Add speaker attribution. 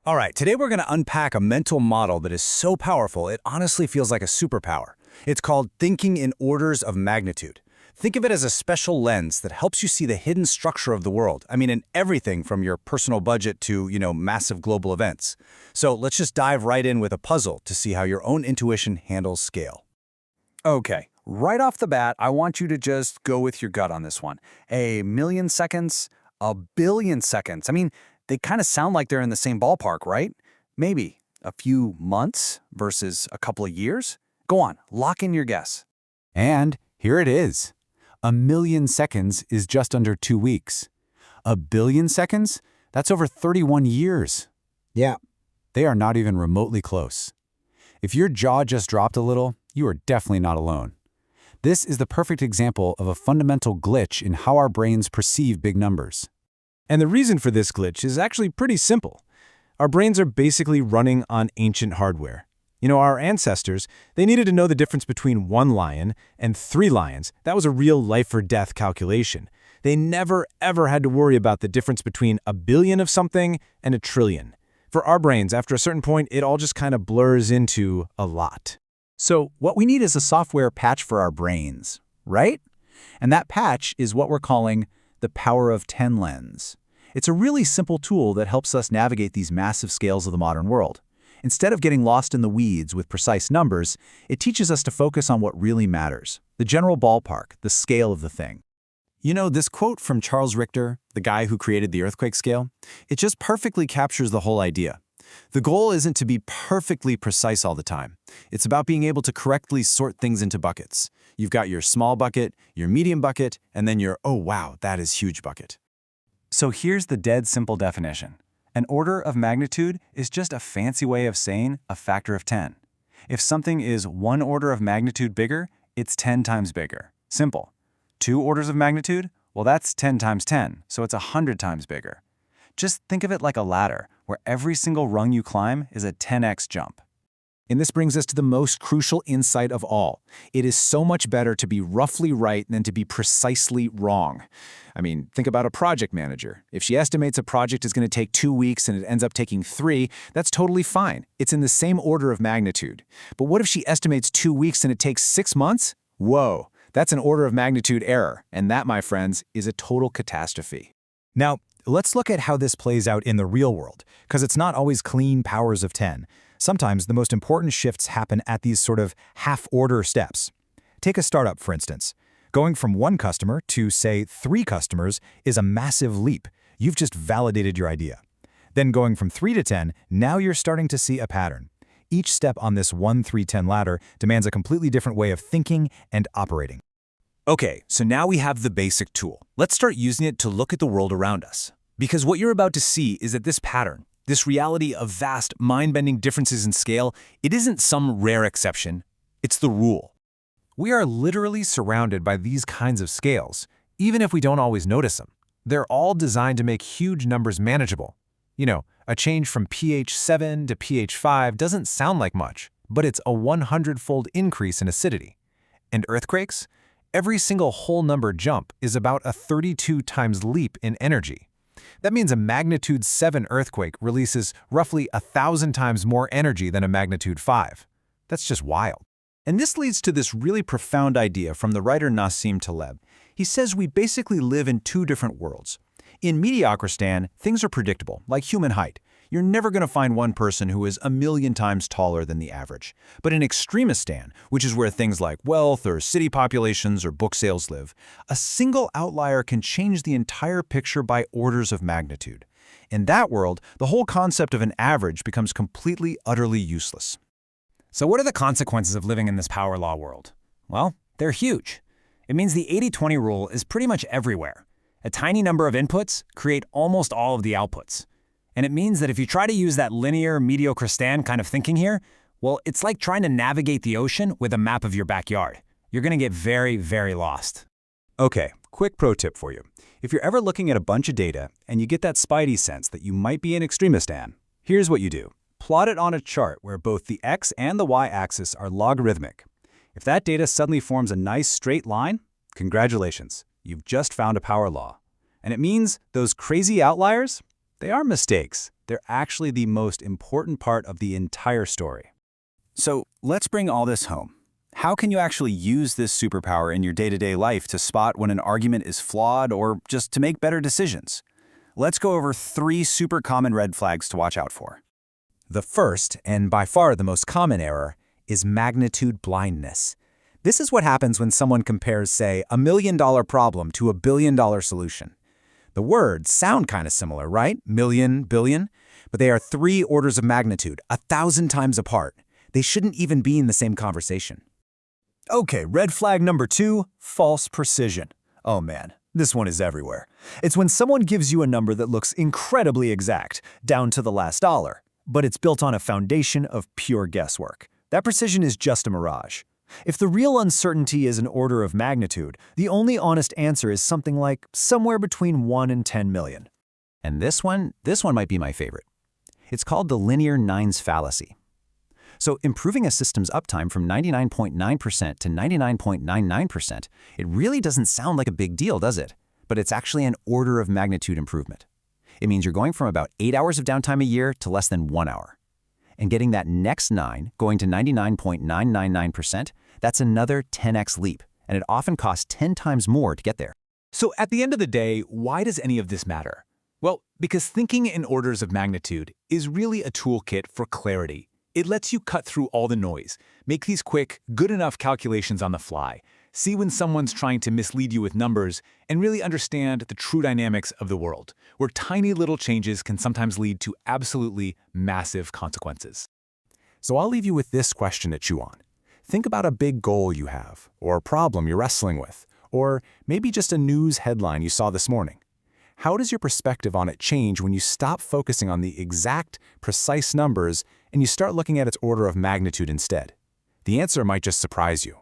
Speaker 1: All right, today we're going to unpack a mental model that is so powerful it honestly feels like a superpower. It's called thinking in orders of magnitude. Think of it as a special lens that helps you see the hidden structure of the world. I mean, in everything from your personal budget to, massive global events. So let's just dive right in with a puzzle to see how your own intuition handles scale.
Speaker 2: Okay, right off the bat, I want you to just go with your gut on this one. A million seconds, a billion seconds. I mean, they kind of sound like they're in the same ballpark, right? Maybe a few months versus a couple of years? Go on, lock in your guess.
Speaker 3: And here it is. A million seconds is just under 2 weeks. A billion seconds? That's over 31 years.
Speaker 1: Yeah.
Speaker 3: They are not even remotely close. If your jaw just dropped a little, you are definitely not alone. This is the perfect example of a fundamental glitch in how our brains perceive big numbers.
Speaker 4: And the reason for this glitch is actually pretty simple. Our brains are basically running on ancient hardware. Our ancestors, they needed to know the difference between 1 lion and 3 lions. That was a real life-or-death calculation. They never, ever had to worry about the difference between a billion of something and a trillion. For our brains, after a certain point, it all just kind of blurs into a lot.
Speaker 1: So what we need is a software patch for our brains, right? And that patch is what we're calling the Power of 10 lens. It's a really simple tool that helps us navigate these massive scales of the modern world. Instead of getting lost in the weeds with precise numbers, it teaches us to focus on what really matters, the general ballpark, the scale of the thing.
Speaker 3: This quote from Charles Richter, the guy who created the earthquake scale, it just perfectly captures the whole idea. The goal isn't to be perfectly precise all the time. It's about being able to correctly sort things into buckets. You've got your small bucket, your medium bucket, and then your, oh wow, that is huge bucket. So here's the dead simple definition. An order of magnitude is just a fancy way of saying a factor of 10. If something is 1 order of magnitude bigger, it's 10 times bigger. Simple. 2 orders of magnitude? Well, that's 10 times 10, so it's 100 times bigger. Just think of it like a ladder, where every single rung you climb is a 10x jump.
Speaker 1: And this brings us to the most crucial insight of all. It is so much better to be roughly right than to be precisely wrong. I mean, think about a project manager. If she estimates a project is going to take 2 weeks and it ends up taking 3, that's totally fine. It's in the same order of magnitude. But what if she estimates 2 weeks and it takes 6 months? Whoa, that's an order of magnitude error. And that, my friends, is a total catastrophe. Now, let's look at how this plays out in the real world, because it's not always clean powers of 10. Sometimes the most important shifts happen at these sort of half-order steps. Take a startup, for instance. Going from 1 customer to, say, 3 customers is a massive leap. You've just validated your idea. Then going from 3 to 10, now you're starting to see a pattern. Each step on this 1-3-10 ladder demands a completely different way of thinking and operating. Okay, so now we have the basic tool. Let's start using it to look at the world around us. Because what you're about to see is that this pattern, this reality of vast, mind-bending differences in scale, it isn't some rare exception. It's the rule. We are literally surrounded by these kinds of scales, even if we don't always notice them. They're all designed to make huge numbers manageable. A change from pH 7 to pH 5 doesn't sound like much, but it's a 100-fold increase in acidity. And earthquakes? Every single whole number jump is about a 32 times leap in energy. That means a magnitude 7 earthquake releases roughly 1,000 times more energy than a magnitude 5. That's just wild. And this leads to this really profound idea from the writer Nassim Taleb. He says we basically live in 2 different worlds. In Mediocristan, things are predictable, like human height. You're never going to find one person who is 1,000,000 times taller than the average. But in Extremistan, which is where things like wealth or city populations or book sales live, a single outlier can change the entire picture by orders of magnitude. In that world, the whole concept of an average becomes completely, utterly useless.
Speaker 2: So what are the consequences of living in this power law world? Well, they're huge. It means the 80-20 rule is pretty much everywhere. A tiny number of inputs create almost all of the outputs. And it means that if you try to use that linear, mediocristan kind of thinking here, well, it's like trying to navigate the ocean with a map of your backyard. You're going to get very, very lost.
Speaker 1: Okay, quick pro tip for you. If you're ever looking at a bunch of data and you get that spidey sense that you might be in Extremistan, here's what you do. Plot it on a chart where both the x and the y-axis are logarithmic. If that data suddenly forms a nice straight line, congratulations, you've just found a power law. And it means those crazy outliers, they are mistakes.
Speaker 3: They're actually the most important part of the entire story.
Speaker 5: So let's bring all this home. How can you actually use this superpower in your day-to-day life to spot when an argument is flawed or just to make better decisions? Let's go over 3 super common red flags to watch out for.
Speaker 1: The first, and by far the most common error, is magnitude blindness. This is what happens when someone compares, say, $1 million problem to a $1 billion solution. The words sound kind of similar, right? Million, billion. But they are 3 orders of magnitude, 1,000 times apart. They shouldn't even be in the same conversation.
Speaker 5: Okay, red flag number 2, false precision. Oh man, this one is everywhere. It's when someone gives you a number that looks incredibly exact, down to the last dollar, but it's built on a foundation of pure guesswork. That precision is just a mirage. If the real uncertainty is an order of magnitude, the only honest answer is something like somewhere between 1 and 10 million.
Speaker 3: And this one might be my favorite. It's called the linear nines fallacy. So improving a system's uptime from 99.9% to 99.99%, it really doesn't sound like a big deal, does it? But it's actually an order of magnitude improvement. It means you're going from about 8 hours of downtime a year to less than 1 hour. And getting that next 9, going to 99.999%, that's another 10x leap, and it often costs 10 times more to get there.
Speaker 1: So at the end of the day, why does any of this matter? Well, because thinking in orders of magnitude is really a toolkit for clarity. It lets you cut through all the noise, make these quick, good enough calculations on the fly, see when someone's trying to mislead you with numbers, and really understand the true dynamics of the world, where tiny little changes can sometimes lead to absolutely massive consequences. So I'll leave you with this question to chew on. Think about a big goal you have, or a problem you're wrestling with, or maybe just a news headline you saw this morning. How does your perspective on it change when you stop focusing on the exact, precise numbers and you start looking at its order of magnitude instead? The answer might just surprise you.